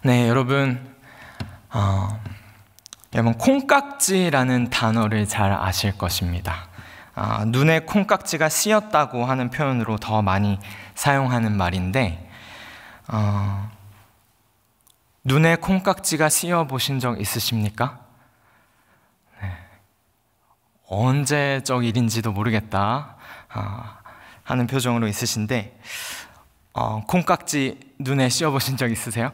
네, 여러분, 콩깍지라는 단어를 잘 아실 것입니다. 눈에 콩깍지가 씌었다고 하는 표현으로 더 많이 사용하는 말인데, 눈에 콩깍지가 씌어 보신 적 있으십니까? 네. 언제적 일인지도 모르겠다 하는 표정으로 있으신데, 콩깍지 눈에 씌어 보신 적 있으세요?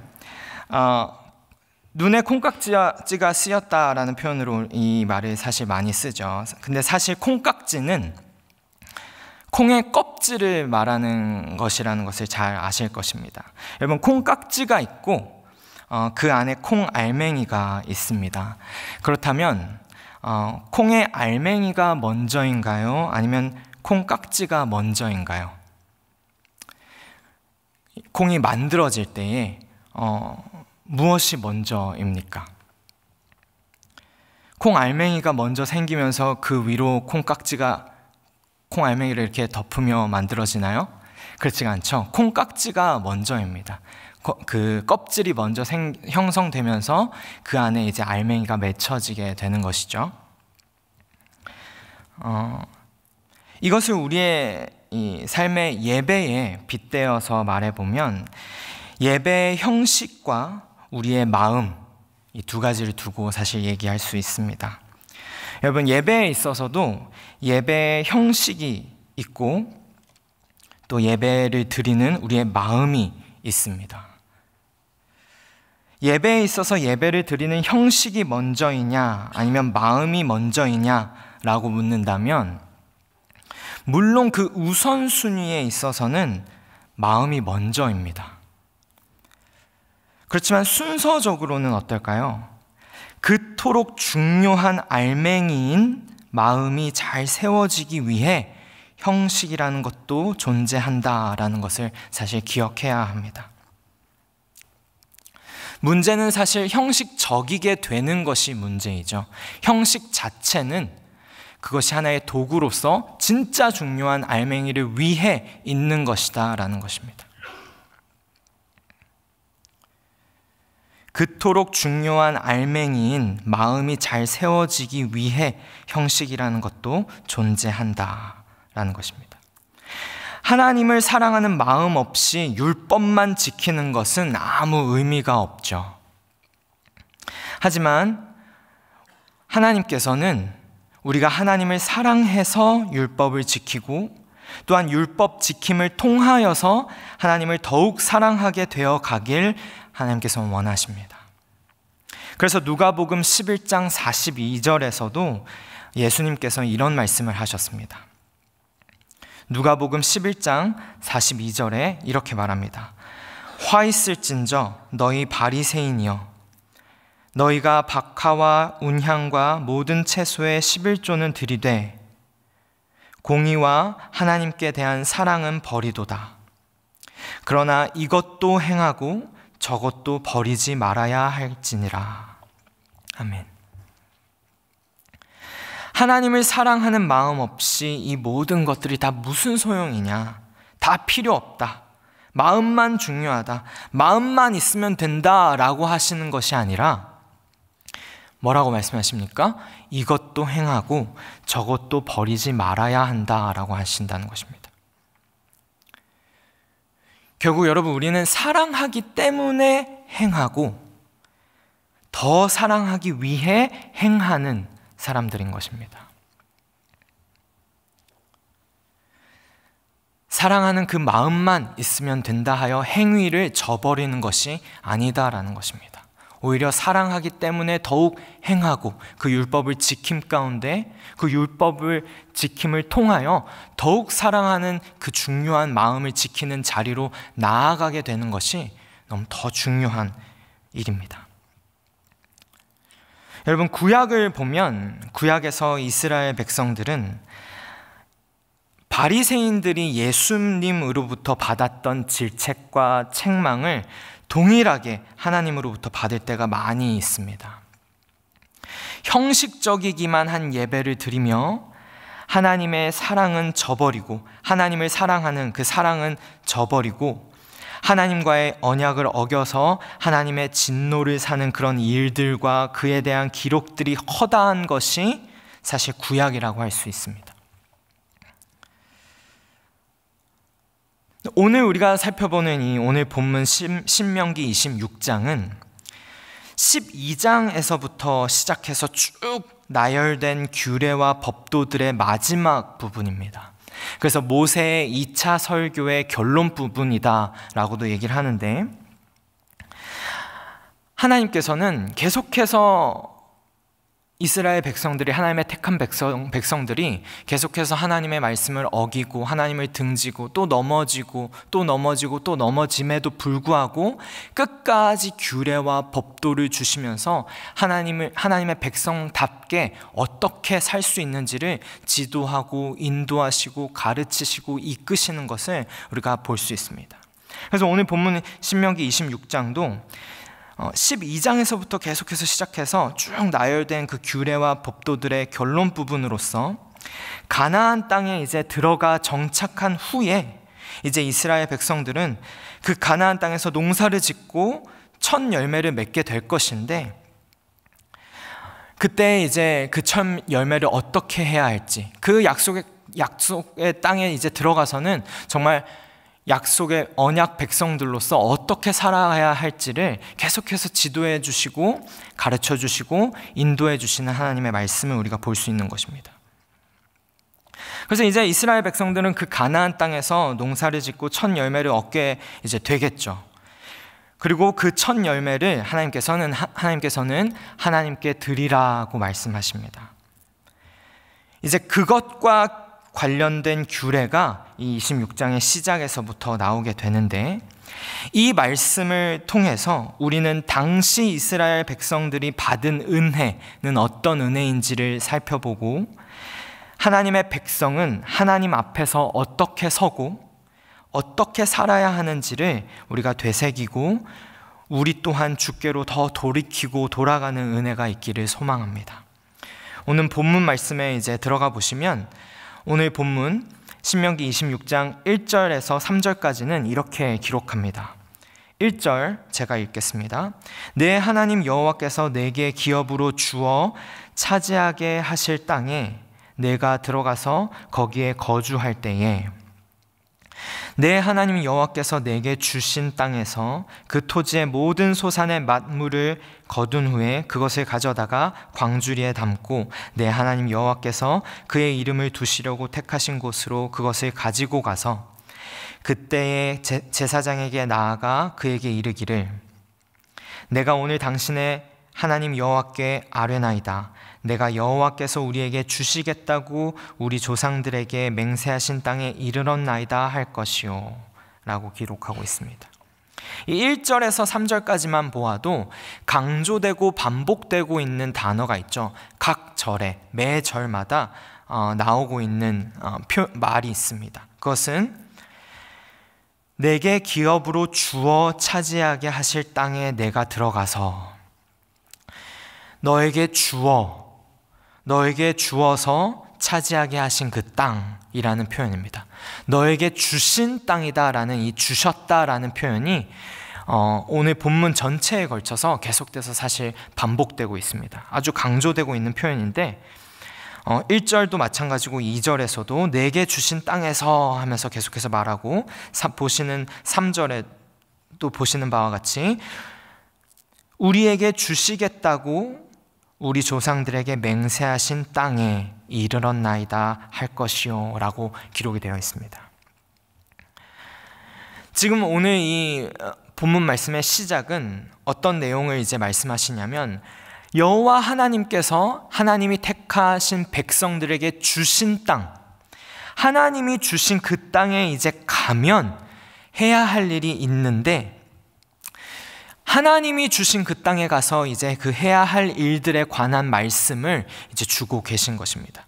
눈에 콩깍지가 씌었다라는 표현으로 이 말을 사실 많이 쓰죠. 근데 사실 콩깍지는 콩의 껍질을 말하는 것이라는 것을 잘 아실 것입니다. 여러분, 콩깍지가 있고 그 안에 콩 알맹이가 있습니다. 그렇다면 콩의 알맹이가 먼저인가요? 아니면 콩깍지가 먼저인가요? 콩이 만들어질 때에 무엇이 먼저입니까? 콩 알맹이가 먼저 생기면서 그 위로 콩깍지가 콩 알맹이를 이렇게 덮으며 만들어지나요? 그렇지가 않죠. 콩깍지가 먼저입니다. 그 껍질이 먼저 형성되면서 그 안에 이제 알맹이가 맺혀지게 되는 것이죠. 이것을 우리의 이 삶의 예배에 빗대어서 말해보면 예배의 형식과 우리의 마음, 이 두 가지를 두고 사실 얘기할 수 있습니다. 여러분, 예배에 있어서도 예배의 형식이 있고 또 예배를 드리는 우리의 마음이 있습니다. 예배에 있어서 예배를 드리는 형식이 먼저이냐 아니면 마음이 먼저이냐라고 묻는다면 물론 그 우선순위에 있어서는 마음이 먼저입니다. 그렇지만 순서적으로는 어떨까요? 그토록 중요한 알맹이인 마음이 잘 세워지기 위해 형식이라는 것도 존재한다라는 것을 사실 기억해야 합니다. 문제는 사실 형식적이게 되는 것이 문제이죠. 형식 자체는 그것이 하나의 도구로서 진짜 중요한 알맹이를 위해 있는 것이다 라는 것입니다. 그토록 중요한 알맹이인 마음이 잘 세워지기 위해 형식이라는 것도 존재한다라는 것입니다. 하나님을 사랑하는 마음 없이 율법만 지키는 것은 아무 의미가 없죠. 하지만 하나님께서는 우리가 하나님을 사랑해서 율법을 지키고 또한 율법 지킴을 통하여서 하나님을 더욱 사랑하게 되어 가길 하나님께서는 원하십니다. 그래서 누가복음 11장 42절에서도 예수님께서 이런 말씀을 하셨습니다. 누가복음 11장 42절에 이렇게 말합니다. 화 있을진저 너희 바리새인이여 너희가 박하와 운향과 모든 채소의 11조는 드리되 공의와 하나님께 대한 사랑은 버리도다. 그러나 이것도 행하고 저것도 버리지 말아야 할지니라. 아멘. 하나님을 사랑하는 마음 없이 이 모든 것들이 다 무슨 소용이냐? 다 필요 없다. 마음만 중요하다. 마음만 있으면 된다라고 하시는 것이 아니라 뭐라고 말씀하십니까? 이것도 행하고 저것도 버리지 말아야 한다라고 하신다는 것입니다. 결국 여러분, 우리는 사랑하기 때문에 행하고 더 사랑하기 위해 행하는 사람들인 것입니다. 사랑하는 그 마음만 있으면 된다 하여 행위를 저버리는 것이 아니다라는 것입니다. 오히려 사랑하기 때문에 더욱 행하고 그 율법을 지킴 가운데 그 율법을 지킴을 통하여 더욱 사랑하는 그 중요한 마음을 지키는 자리로 나아가게 되는 것이 너무 더 중요한 일입니다. 여러분, 구약을 보면 구약에서 이스라엘 백성들은 바리새인들이 예수님으로부터 받았던 질책과 책망을 동일하게 하나님으로부터 받을 때가 많이 있습니다. 형식적이기만 한 예배를 드리며 하나님의 사랑은 저버리고 하나님을 사랑하는 그 사랑은 저버리고 하나님과의 언약을 어겨서 하나님의 진노를 사는 그런 일들과 그에 대한 기록들이 허다한 것이 사실 구약이라고 할 수 있습니다. 오늘 우리가 살펴보는 이 오늘 본문 신명기 26장은 12장에서부터 시작해서 쭉 나열된 규례와 법도들의 마지막 부분입니다. 그래서 모세의 2차 설교의 결론 부분이다라고도 얘기를 하는데, 하나님께서는 계속해서 이스라엘 백성들이, 하나님의 택한 백성들이 계속해서 하나님의 말씀을 어기고 하나님을 등지고 또 넘어지고 또 넘어지고 또 넘어짐에도 불구하고 끝까지 규례와 법도를 주시면서 하나님의 백성답게 어떻게 살 수 있는지를 지도하고 인도하시고 가르치시고 이끄시는 것을 우리가 볼 수 있습니다. 그래서 오늘 본문 신명기 26장도 12장에서부터 계속해서 시작해서 쭉 나열된 그 규례와 법도들의 결론 부분으로서 가나안 땅에 이제 들어가 정착한 후에 이제 이스라엘 백성들은 그 가나안 땅에서 농사를 짓고 첫 열매를 맺게 될 것인데, 그때 이제 그 첫 열매를 어떻게 해야 할지, 그 약속의 땅에 이제 들어가서는 정말 약속의 언약 백성들로서 어떻게 살아야 할지를 계속해서 지도해 주시고 가르쳐 주시고 인도해 주시는 하나님의 말씀을 우리가 볼 수 있는 것입니다. 그래서 이제 이스라엘 백성들은 그 가나안 땅에서 농사를 짓고 첫 열매를 얻게 이제 되겠죠. 그리고 그 첫 열매를 하나님께서는 하나님께 드리라고 말씀하십니다. 이제 그것과 관련된 규례가 이 26장의 시작에서부터 나오게 되는데, 이 말씀을 통해서 우리는 당시 이스라엘 백성들이 받은 은혜는 어떤 은혜인지를 살펴보고, 하나님의 백성은 하나님 앞에서 어떻게 서고 어떻게 살아야 하는지를 우리가 되새기고, 우리 또한 주께로 더 돌이키고 돌아가는 은혜가 있기를 소망합니다. 오늘 본문 말씀에 이제 들어가 보시면, 오늘 본문 신명기 26장 1절에서 3절까지는 이렇게 기록합니다. 1절 제가 읽겠습니다. 내 하나님 여호와께서 내게 기업으로 주어 차지하게 하실 땅에 내가 들어가서 거기에 거주할 때에 내 하나님 여호와께서 내게 주신 땅에서 그 토지의 모든 소산의 만물을 거둔 후에 그것을 가져다가 광주리에 담고 내 하나님 여호와께서 그의 이름을 두시려고 택하신 곳으로 그것을 가지고 가서 그때의 제사장에게 나아가 그에게 이르기를, 내가 오늘 당신의 하나님 여호와께 아뢰나이다. 내가 여호와께서 우리에게 주시겠다고 우리 조상들에게 맹세하신 땅에 이르렀나이다 할 것이요 라고 기록하고 있습니다. 이 1절에서 3절까지만 보아도 강조되고 반복되고 있는 단어가 있죠. 각 절에 매 절마다 나오고 있는 말이 있습니다. 그것은 내게 기업으로 주어 차지하게 하실 땅에 내가 들어가서, 너에게 주어서 차지하게 하신 그 땅이라는 표현입니다. 너에게 주신 땅이다라는 이 주셨다라는 표현이 오늘 본문 전체에 걸쳐서 계속돼서 사실 반복되고 있습니다. 아주 강조되고 있는 표현인데, 1절도 마찬가지고 2절에서도 내게 주신 땅에서 하면서 계속해서 말하고, 보시는 3절에 또 보시는 바와 같이 우리에게 주시겠다고 우리 조상들에게 맹세하신 땅에 이르렀나이다 할 것이요 라고 기록이 되어 있습니다. 지금 오늘 이 본문 말씀의 시작은 어떤 내용을 이제 말씀하시냐면, 여호와 하나님께서 하나님이 택하신 백성들에게 주신 땅, 하나님이 주신 그 땅에 이제 가면 해야 할 일이 있는데, 하나님이 주신 그 땅에 가서 이제 그 해야 할 일들에 관한 말씀을 이제 주고 계신 것입니다.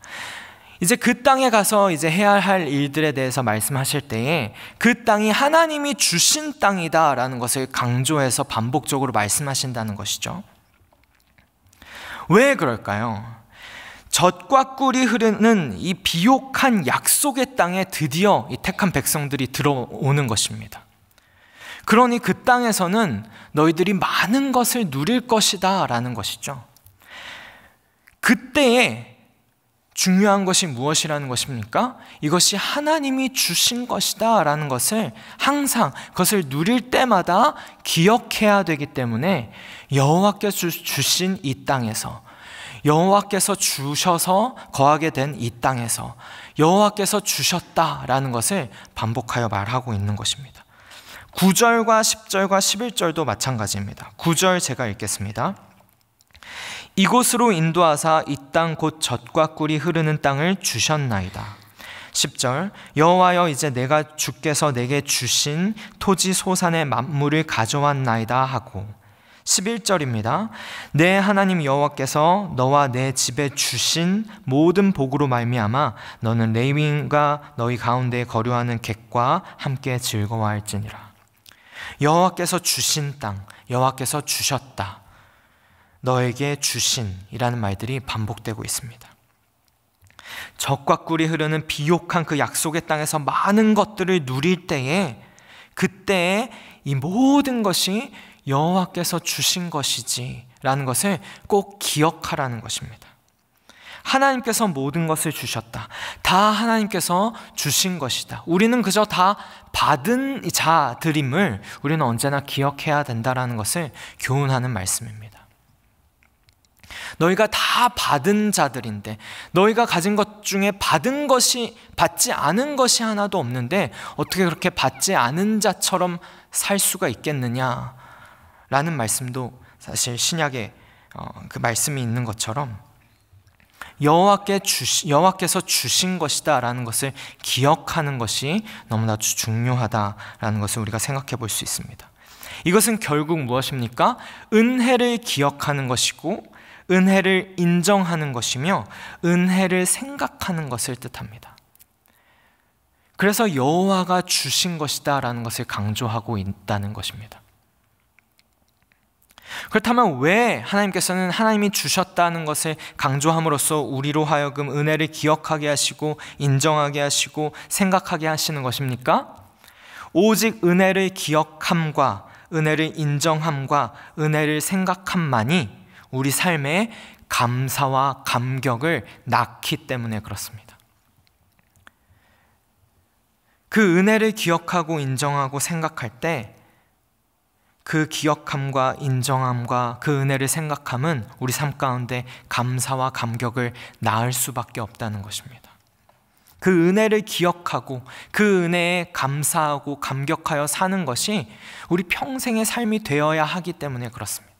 이제 그 땅에 가서 이제 해야 할 일들에 대해서 말씀하실 때에 그 땅이 하나님이 주신 땅이다라는 것을 강조해서 반복적으로 말씀하신다는 것이죠. 왜 그럴까요? 젖과 꿀이 흐르는 이 비옥한 약속의 땅에 드디어 이 택한 백성들이 들어오는 것입니다. 그러니 그 땅에서는 너희들이 많은 것을 누릴 것이다 라는 것이죠. 그때에 중요한 것이 무엇이라는 것입니까? 이것이 하나님이 주신 것이다 라는 것을 항상 그것을 누릴 때마다 기억해야 되기 때문에 여호와께서 주신 이 땅에서, 여호와께서 주셔서 거하게 된 이 땅에서 여호와께서 주셨다라는 것을 반복하여 말하고 있는 것입니다. 9절과 10절과 11절도 마찬가지입니다. 9절 제가 읽겠습니다. 이곳으로 인도하사 이 땅 곧 젖과 꿀이 흐르는 땅을 주셨나이다. 10절 여호와여 이제 내가 주께서 내게 주신 토지 소산의 만물을 가져왔나이다 하고, 11절입니다. 내 하나님 여호와께서 너와 내 집에 주신 모든 복으로 말미암아 너는 레위인과 너희 가운데 거류하는 객과 함께 즐거워할지니라. 여호와께서 주신 땅, 여호와께서 주셨다, 너에게 주신이라는 말들이 반복되고 있습니다. 젖과 꿀이 흐르는 비옥한 그 약속의 땅에서 많은 것들을 누릴 때에, 그때에 이 모든 것이 여호와께서 주신 것이지 라는 것을 꼭 기억하라는 것입니다. 하나님께서 모든 것을 주셨다, 다 하나님께서 주신 것이다, 우리는 그저 다 받은 자들임을 우리는 언제나 기억해야 된다라는 것을 교훈하는 말씀입니다. 너희가 다 받은 자들인데, 너희가 가진 것 중에 받지 않은 것이 하나도 없는데 어떻게 그렇게 받지 않은 자처럼 살 수가 있겠느냐 라는 말씀도 사실 신약에 그 말씀이 있는 것처럼 여호와께서 주신 것이다 라는 것을 기억하는 것이 너무나 중요하다라는 것을 우리가 생각해 볼 수 있습니다. 이것은 결국 무엇입니까? 은혜를 기억하는 것이고 은혜를 인정하는 것이며 은혜를 생각하는 것을 뜻합니다. 그래서 여호와가 주신 것이다 라는 것을 강조하고 있다는 것입니다. 그렇다면 왜 하나님께서는 하나님이 주셨다는 것을 강조함으로써 우리로 하여금 은혜를 기억하게 하시고 인정하게 하시고 생각하게 하시는 것입니까? 오직 은혜를 기억함과 은혜를 인정함과 은혜를 생각함만이 우리 삶에 감사와 감격을 낳기 때문에 그렇습니다. 그 은혜를 기억하고 인정하고 생각할 때 그 기억함과 인정함과 그 은혜를 생각함은 우리 삶 가운데 감사와 감격을 낳을 수밖에 없다는 것입니다. 그 은혜를 기억하고 그 은혜에 감사하고 감격하여 사는 것이 우리 평생의 삶이 되어야 하기 때문에 그렇습니다.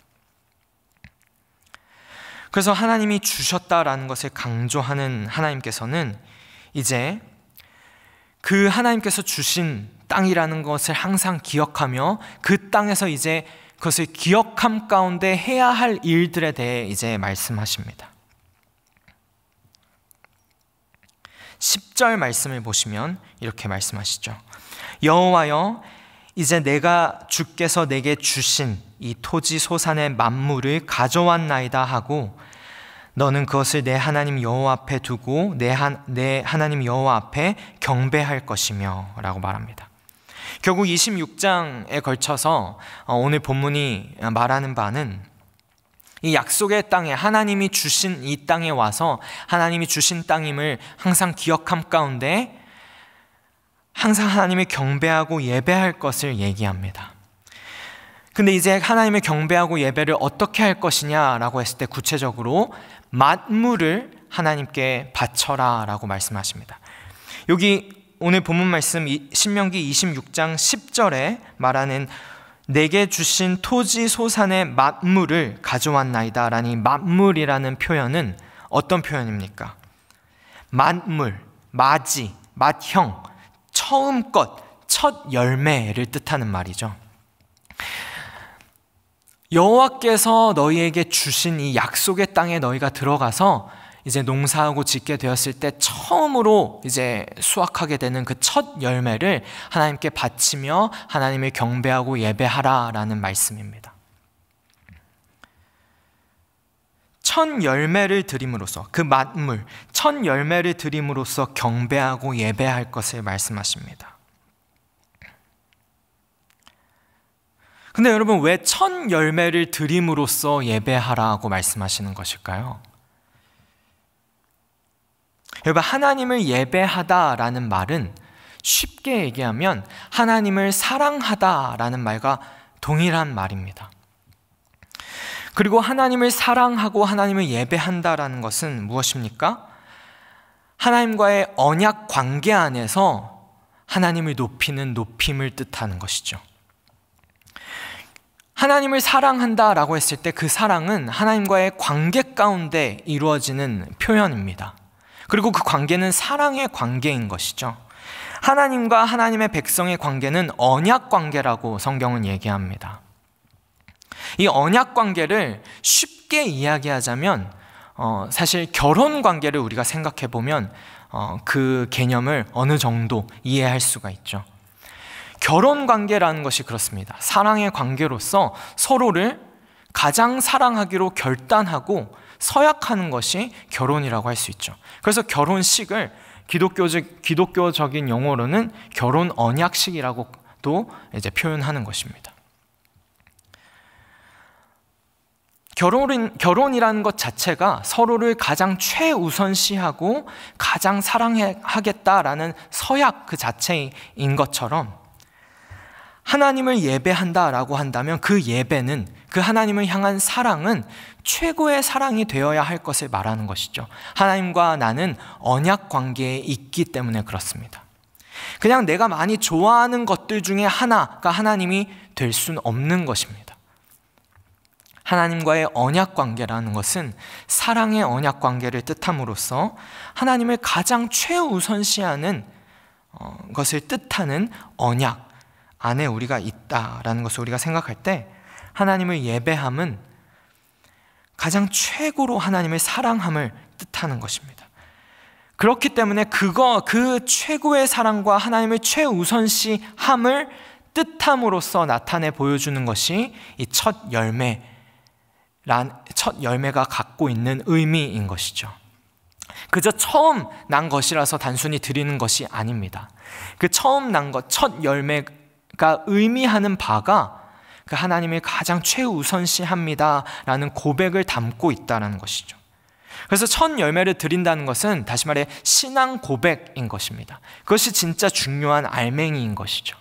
그래서 하나님이 주셨다라는 것을 강조하는 하나님께서는 이제 그 하나님께서 주신 땅이라는 것을 항상 기억하며 그 땅에서 이제 그것을 기억함 가운데 해야 할 일들에 대해 이제 말씀하십니다. 10절 말씀을 보시면 이렇게 말씀하시죠. 여호와여 이제 내가 주께서 내게 주신 이 토지 소산의 만물을 가져왔나이다 하고 너는 그것을 내 하나님 여호와 앞에 두고 내 하나님 여호와 앞에 경배할 것이며 라고 말합니다. 결국 26장에 걸쳐서 오늘 본문이 말하는 바는 이 약속의 땅에 하나님이 주신 이 땅에 와서 하나님이 주신 땅임을 항상 기억함 가운데 항상 하나님을 경배하고 예배할 것을 얘기합니다. 근데 이제 하나님을 경배하고 예배를 어떻게 할 것이냐라고 했을 때 구체적으로 만물을 하나님께 바쳐라 라고 말씀하십니다. 여기 오늘 본문 말씀 신명기 26장 10절에 말하는 내게 주신 토지 소산의 만물을 가져왔나이다 라는 이 만물이라는 표현은 어떤 표현입니까? 만물, 맞이, 맏형, 처음껏, 첫 열매를 뜻하는 말이죠. 여호와께서 너희에게 주신 이 약속의 땅에 너희가 들어가서 이제 농사하고 짓게 되었을 때 처음으로 이제 수확하게 되는 그 첫 열매를 하나님께 바치며 하나님을 경배하고 예배하라라는 말씀입니다. 첫 열매를 드림으로써 그 만물, 첫 열매를 드림으로써 경배하고 예배할 것을 말씀하십니다. 근데 여러분, 왜 첫 열매를 드림으로써 예배하라고 말씀하시는 것일까요? 여러분, 하나님을 예배하다라는 말은 쉽게 얘기하면 하나님을 사랑하다라는 말과 동일한 말입니다. 그리고 하나님을 사랑하고 하나님을 예배한다라는 것은 무엇입니까? 하나님과의 언약 관계 안에서 하나님을 높이는 높임을 뜻하는 것이죠. 하나님을 사랑한다라고 했을 때 그 사랑은 하나님과의 관계 가운데 이루어지는 표현입니다. 그리고 그 관계는 사랑의 관계인 것이죠. 하나님과 하나님의 백성의 관계는 언약 관계라고 성경은 얘기합니다. 이 언약 관계를 쉽게 이야기하자면 사실 결혼 관계를 우리가 생각해 보면 그 개념을 어느 정도 이해할 수가 있죠. 결혼 관계라는 것이 그렇습니다. 사랑의 관계로서 서로를 가장 사랑하기로 결단하고 서약하는 것이 결혼이라고 할 수 있죠. 그래서 결혼식을 기독교적인 용어로는 결혼 언약식이라고도 이제 표현하는 것입니다. 결혼이라는 것 자체가 서로를 가장 최우선시하고 가장 사랑하겠다라는 서약 그 자체인 것처럼, 하나님을 예배한다라고 한다면 그 예배는, 그 하나님을 향한 사랑은 최고의 사랑이 되어야 할 것을 말하는 것이죠. 하나님과 나는 언약 관계에 있기 때문에 그렇습니다. 그냥 내가 많이 좋아하는 것들 중에 하나가 하나님이 될 수는 없는 것입니다. 하나님과의 언약 관계라는 것은 사랑의 언약 관계를 뜻함으로써 하나님을 가장 최우선시하는 것을 뜻하는 언약 안에 우리가 있다라는 것을 우리가 생각할 때, 하나님을 예배함은 가장 최고로 하나님을 사랑함을 뜻하는 것입니다. 그렇기 때문에 그 최고의 사랑과 하나님을 최우선시함을 뜻함으로써 나타내 보여주는 것이 이 첫 열매가 갖고 있는 의미인 것이죠. 그저 처음 난 것이라서 단순히 드리는 것이 아닙니다. 그 처음 난 것, 첫 열매가 의미하는 바가 그 하나님을 가장 최우선시합니다라는 고백을 담고 있다는 것이죠. 그래서 첫 열매를 드린다는 것은 다시 말해 신앙 고백인 것입니다. 그것이 진짜 중요한 알맹이인 것이죠.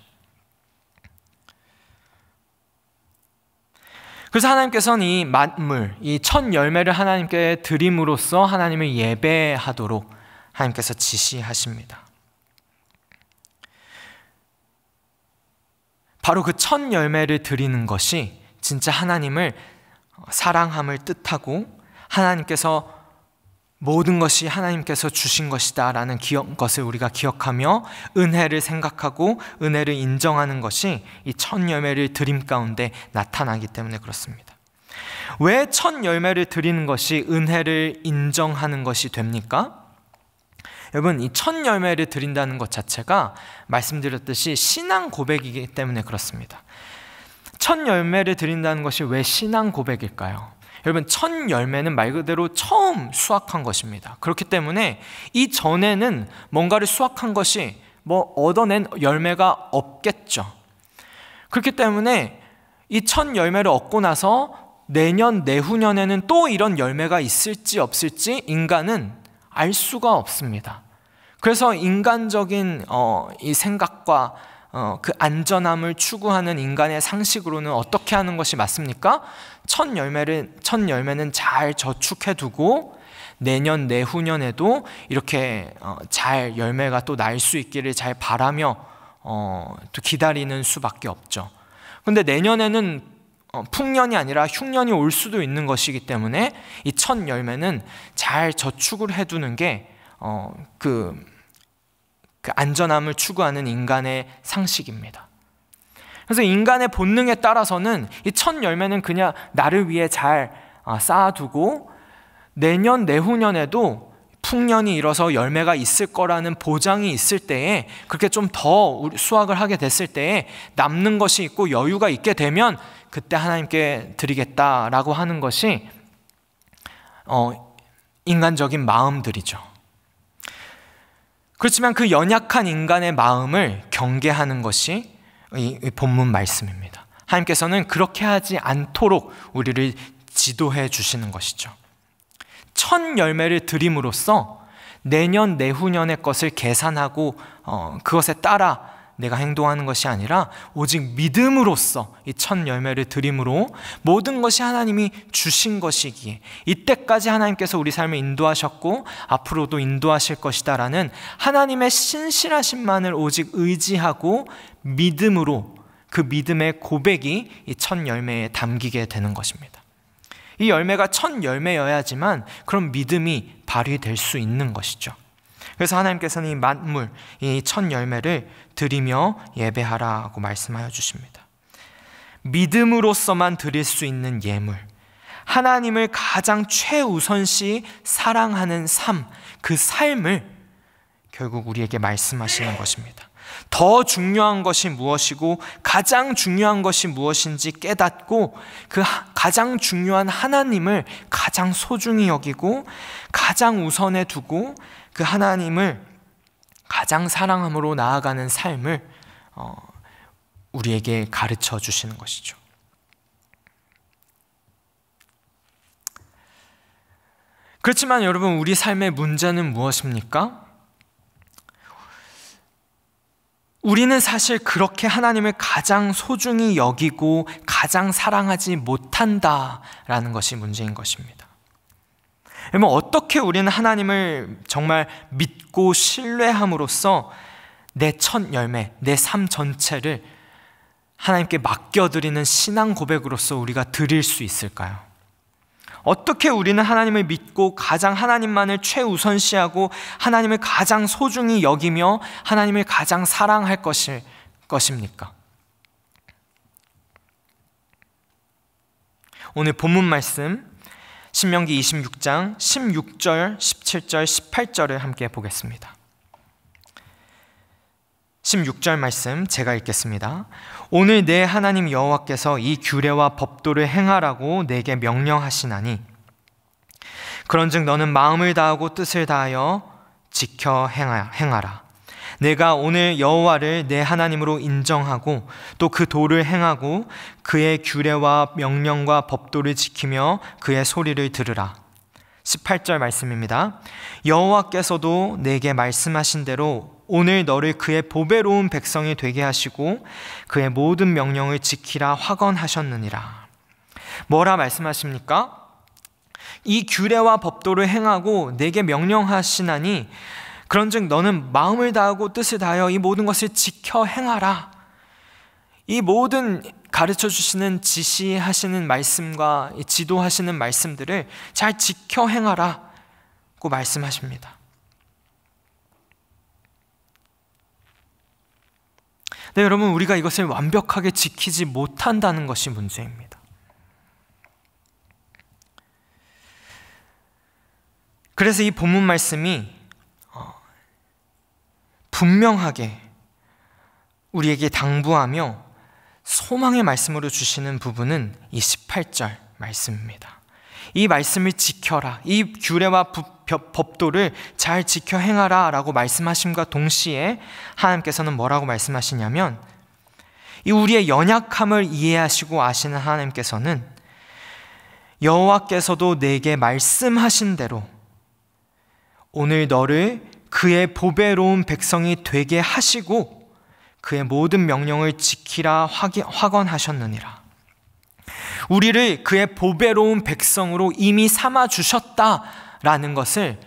그래서 하나님께서는 이 만물, 이 첫 열매를 하나님께 드림으로써 하나님을 예배하도록 하나님께서 지시하십니다. 바로 그 첫 열매를 드리는 것이 진짜 하나님을 사랑함을 뜻하고, 하나님께서 모든 것이 하나님께서 주신 것이다 라는 것을 우리가 기억하며 은혜를 생각하고 은혜를 인정하는 것이 이 첫 열매를 드림 가운데 나타나기 때문에 그렇습니다. 왜 첫 열매를 드리는 것이 은혜를 인정하는 것이 됩니까? 여러분, 이 첫 열매를 드린다는 것 자체가 말씀드렸듯이 신앙 고백이기 때문에 그렇습니다. 첫 열매를 드린다는 것이 왜 신앙 고백일까요? 여러분, 첫 열매는 말 그대로 처음 수확한 것입니다. 그렇기 때문에 이 전에는 뭔가를 수확한 것이 얻어낸 열매가 없겠죠. 그렇기 때문에 이 첫 열매를 얻고 나서 내년, 내후년에는 또 이런 열매가 있을지 없을지 인간은 알 수가 없습니다. 그래서 인간적인 이 생각과 그 안전함을 추구하는 인간의 상식으로는 어떻게 하는 것이 맞습니까? 첫 열매는 잘 저축해 두고 내년, 내후년에도 이렇게 잘 열매가 또 날 수 있기를 잘 바라며 또 기다리는 수밖에 없죠. 그런데 내년에는 풍년이 아니라 흉년이 올 수도 있는 것이기 때문에 이 첫 열매는 잘 저축을 해두는 게 그 안전함을 추구하는 인간의 상식입니다. 그래서 인간의 본능에 따라서는 이 첫 열매는 그냥 나를 위해 잘 쌓아두고 내년, 내후년에도 풍년이 일어서 열매가 있을 거라는 보장이 있을 때에, 그렇게 좀 더 수확을 하게 됐을 때에 남는 것이 있고 여유가 있게 되면 그때 하나님께 드리겠다라고 하는 것이 인간적인 마음들이죠. 그렇지만 그 연약한 인간의 마음을 경계하는 것이 이 본문 말씀입니다. 하나님께서는 그렇게 하지 않도록 우리를 지도해 주시는 것이죠. 첫 열매를 드림으로써 내년 내후년의 것을 계산하고 그것에 따라 내가 행동하는 것이 아니라 오직 믿음으로써 이 첫 열매를 드림으로 모든 것이 하나님이 주신 것이기에 이때까지 하나님께서 우리 삶을 인도하셨고 앞으로도 인도하실 것이다 라는 하나님의 신실하심만을 오직 의지하고 믿음으로 그 믿음의 고백이 이 첫 열매에 담기게 되는 것입니다. 이 열매가 첫 열매여야지만 그런 믿음이 발휘될 수 있는 것이죠. 그래서 하나님께서는 이 만물, 이 첫 열매를 드리며 예배하라고 말씀하여 주십니다. 믿음으로서만 드릴 수 있는 예물, 하나님을 가장 최우선시 사랑하는 삶, 그 삶을 결국 우리에게 말씀하시는 것입니다. 더 중요한 것이 무엇이고 가장 중요한 것이 무엇인지 깨닫고 그 가장 중요한 하나님을 가장 소중히 여기고 가장 우선에 두고 그 하나님을 가장 사랑함으로 나아가는 삶을 우리에게 가르쳐 주시는 것이죠. 그렇지만 여러분, 우리 삶의 문제는 무엇입니까? 우리는 사실 그렇게 하나님을 가장 소중히 여기고 가장 사랑하지 못한다라는 것이 문제인 것입니다. 그러면 어떻게 우리는 하나님을 정말 믿고 신뢰함으로써 내 첫 열매, 내 삶 전체를 하나님께 맡겨드리는 신앙 고백으로서 우리가 드릴 수 있을까요? 어떻게 우리는 하나님을 믿고 가장 하나님만을 최우선시하고 하나님을 가장 소중히 여기며 하나님을 가장 사랑할 것입니까? 오늘 본문 말씀 신명기 26장 16절, 17절, 18절을 함께 보겠습니다. 16절 말씀 제가 읽겠습니다. 오늘 내 하나님 여호와께서 이 규례와 법도를 행하라고 내게 명령하시나니 그런즉 너는 마음을 다하고 뜻을 다하여 지켜 행하라. 내가 오늘 여호와를 내 하나님으로 인정하고 또 그 도를 행하고 그의 규례와 명령과 법도를 지키며 그의 소리를 들으라. 18절 말씀입니다. 여호와께서도 내게 말씀하신 대로 오늘 너를 그의 보배로운 백성이 되게 하시고 그의 모든 명령을 지키라 확언하셨느니라. 뭐라 말씀하십니까? 이 규례와 법도를 행하고 내게 명령하시나니 그런즉 너는 마음을 다하고 뜻을 다하여 이 모든 것을 지켜 행하라. 이 모든 가르쳐 주시는 지시하시는 말씀과 지도하시는 말씀들을 잘 지켜 행하라고 말씀하십니다. 네, 여러분, 우리가 이것을 완벽하게 지키지 못한다는 것이 문제입니다. 그래서 이 본문 말씀이 분명하게 우리에게 당부하며 소망의 말씀으로 주시는 부분은 이 18절 말씀입니다. 이 말씀을 지켜라, 이 규례와 법도를 잘 지켜 행하라 라고 말씀하심과 동시에 하나님께서는 뭐라고 말씀하시냐면 이 우리의 연약함을 이해하시고 아시는 하나님께서는 여호와께서도 내게 말씀하신 대로 오늘 너를 그의 보배로운 백성이 되게 하시고 그의 모든 명령을 지키라 확언하셨느니라. 우리를 그의 보배로운 백성으로 이미 삼아 주셨다라는 것을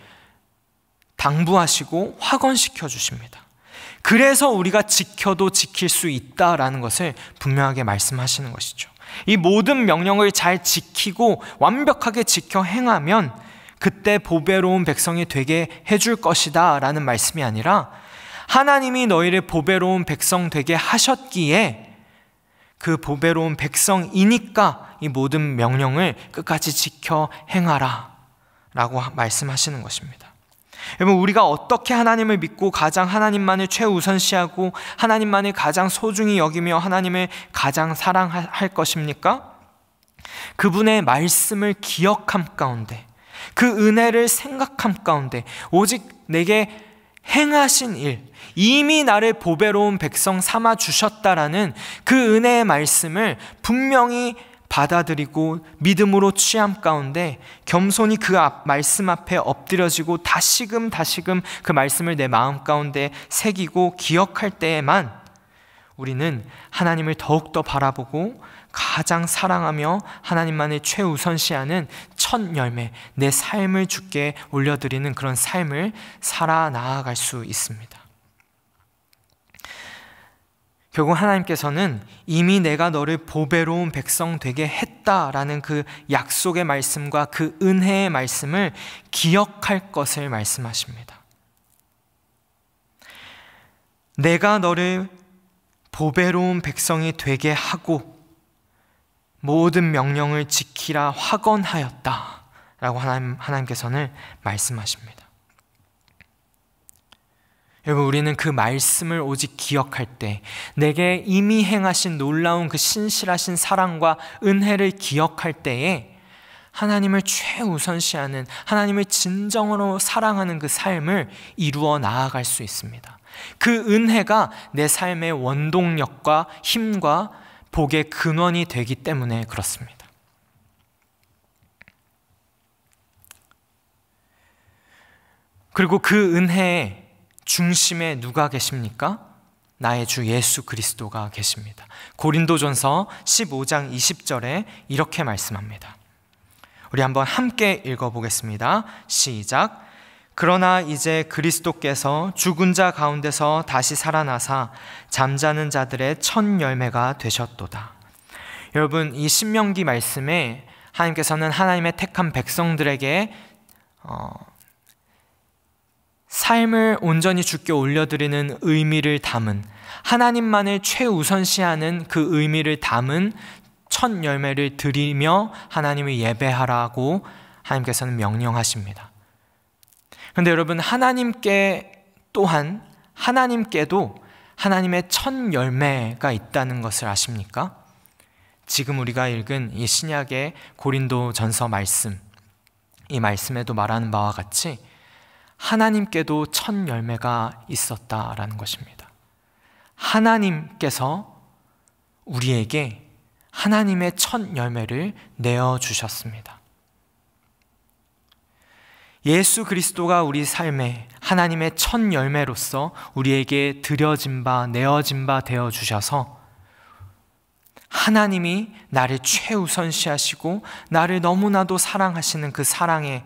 당부하시고 확언시켜 주십니다. 그래서 우리가 지켜도 지킬 수 있다라는 것을 분명하게 말씀하시는 것이죠. 이 모든 명령을 잘 지키고 완벽하게 지켜 행하면 그때 보배로운 백성이 되게 해줄 것이다 라는 말씀이 아니라 하나님이 너희를 보배로운 백성 되게 하셨기에 그 보배로운 백성이니까 이 모든 명령을 끝까지 지켜 행하라 라고 말씀하시는 것입니다. 여러분, 우리가 어떻게 하나님을 믿고 가장 하나님만을 최우선시하고 하나님만을 가장 소중히 여기며 하나님을 가장 사랑할 것입니까? 그분의 말씀을 기억함 가운데, 그 은혜를 생각함 가운데, 오직 내게 행하신 일, 이미 나를 보배로운 백성 삼아 주셨다라는 그 은혜의 말씀을 분명히 받아들이고 믿음으로 취함 가운데 겸손히 그 말씀 앞에 엎드려지고 다시금 그 말씀을 내 마음 가운데 새기고 기억할 때에만 우리는 하나님을 더욱더 바라보고 가장 사랑하며 하나님만을 최우선시하는 첫 열매, 내 삶을 주께 올려드리는 그런 삶을 살아 나아갈 수 있습니다. 결국 하나님께서는 이미 내가 너를 보배로운 백성 되게 했다라는 그 약속의 말씀과 그 은혜의 말씀을 기억할 것을 말씀하십니다. 내가 너를 보배로운 백성이 되게 하고 모든 명령을 지키라 확언하였다 라고 하나님께서는 말씀하십니다. 여러분, 우리는 그 말씀을 오직 기억할 때, 내게 이미 행하신 놀라운 그 신실하신 사랑과 은혜를 기억할 때에 하나님을 최우선시하는, 하나님을 진정으로 사랑하는 그 삶을 이루어 나아갈 수 있습니다. 그 은혜가 내 삶의 원동력과 힘과 복의 근원이 되기 때문에 그렇습니다. 그리고 그 은혜의 중심에 누가 계십니까? 나의 주 예수 그리스도가 계십니다. 고린도전서 15장 20절에 이렇게 말씀합니다. 우리 한번 함께 읽어보겠습니다. 시작. 그러나 이제 그리스도께서 죽은 자 가운데서 다시 살아나사 잠자는 자들의 첫 열매가 되셨도다. 여러분, 이 신명기 말씀에 하나님께서는 하나님의 택한 백성들에게 삶을 온전히 주께 올려드리는 의미를 담은, 하나님만을 최우선시하는 그 의미를 담은 첫 열매를 드리며 하나님을 예배하라고 하나님께서는 명령하십니다. 그런데 여러분, 하나님께도 하나님의 첫 열매가 있다는 것을 아십니까? 지금 우리가 읽은 이 신약의 고린도전서 말씀, 이 말씀에도 말하는 바와 같이 하나님께도 첫 열매가 있었다라는 것입니다. 하나님께서 우리에게 하나님의 첫 열매를 내어주셨습니다. 예수 그리스도가 우리 삶에 하나님의 첫 열매로서 우리에게 드려진 바, 내어진 바 되어주셔서 하나님이 나를 최우선시하시고 나를 너무나도 사랑하시는 그 사랑의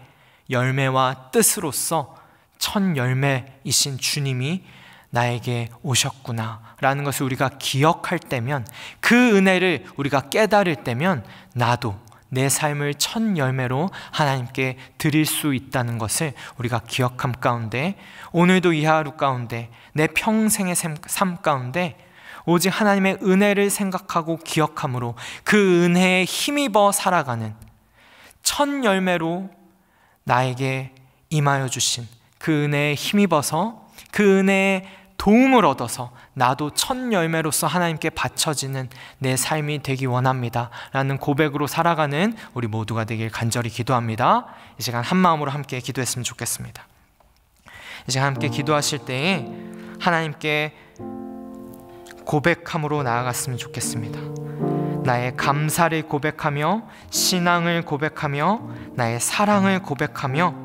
열매와 뜻으로서 첫 열매이신 주님이 나에게 오셨구나 라는 것을 우리가 기억할 때면, 그 은혜를 우리가 깨달을 때면 나도 내 삶을 첫 열매로 하나님께 드릴 수 있다는 것을 우리가 기억함 가운데, 오늘도 이 하루 가운데 내 평생의 삶 가운데 오직 하나님의 은혜를 생각하고 기억함으로 그 은혜에 힘입어 살아가는, 첫 열매로 나에게 임하여 주신 그 은혜에 힘입어서 그 은혜에 도움을 얻어서 나도 첫 열매로서 하나님께 바쳐지는 내 삶이 되기 원합니다 라는 고백으로 살아가는 우리 모두가 되길 간절히 기도합니다. 이 시간 한 마음으로 함께 기도했으면 좋겠습니다. 이 시간 함께 기도하실 때에 하나님께 고백함으로 나아갔으면 좋겠습니다. 나의 감사를 고백하며 신앙을 고백하며 나의 사랑을 고백하며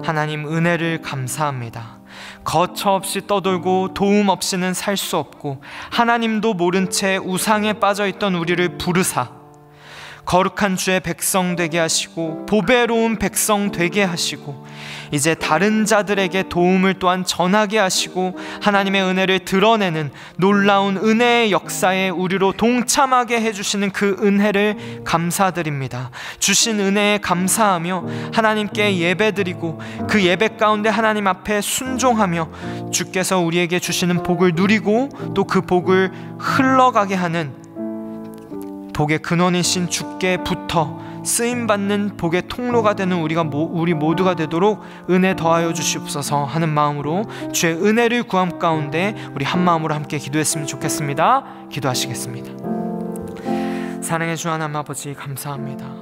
하나님 은혜를 감사합니다. 거처 없이 떠돌고 도움 없이는 살 수 없고 하나님도 모른 채 우상에 빠져있던 우리를 부르사 거룩한 주의 백성 되게 하시고 보배로운 백성 되게 하시고 이제 다른 자들에게 도움을 또한 전하게 하시고 하나님의 은혜를 드러내는 놀라운 은혜의 역사에 우리로 동참하게 해주시는 그 은혜를 감사드립니다. 주신 은혜에 감사하며 하나님께 예배드리고 그 예배 가운데 하나님 앞에 순종하며 주께서 우리에게 주시는 복을 누리고 또 그 복을 흘러가게 하는 복의 근원이신 주께 붙어 쓰임받는 복의 통로가 되는 우리 모두가 되도록 은혜 더하여 주시옵소서 하는 마음으로 주의 은혜를 구함 가운데 우리 한 마음으로 함께 기도했으면 좋겠습니다. 기도하시겠습니다. 사랑의 주 하나님 아버지 감사합니다.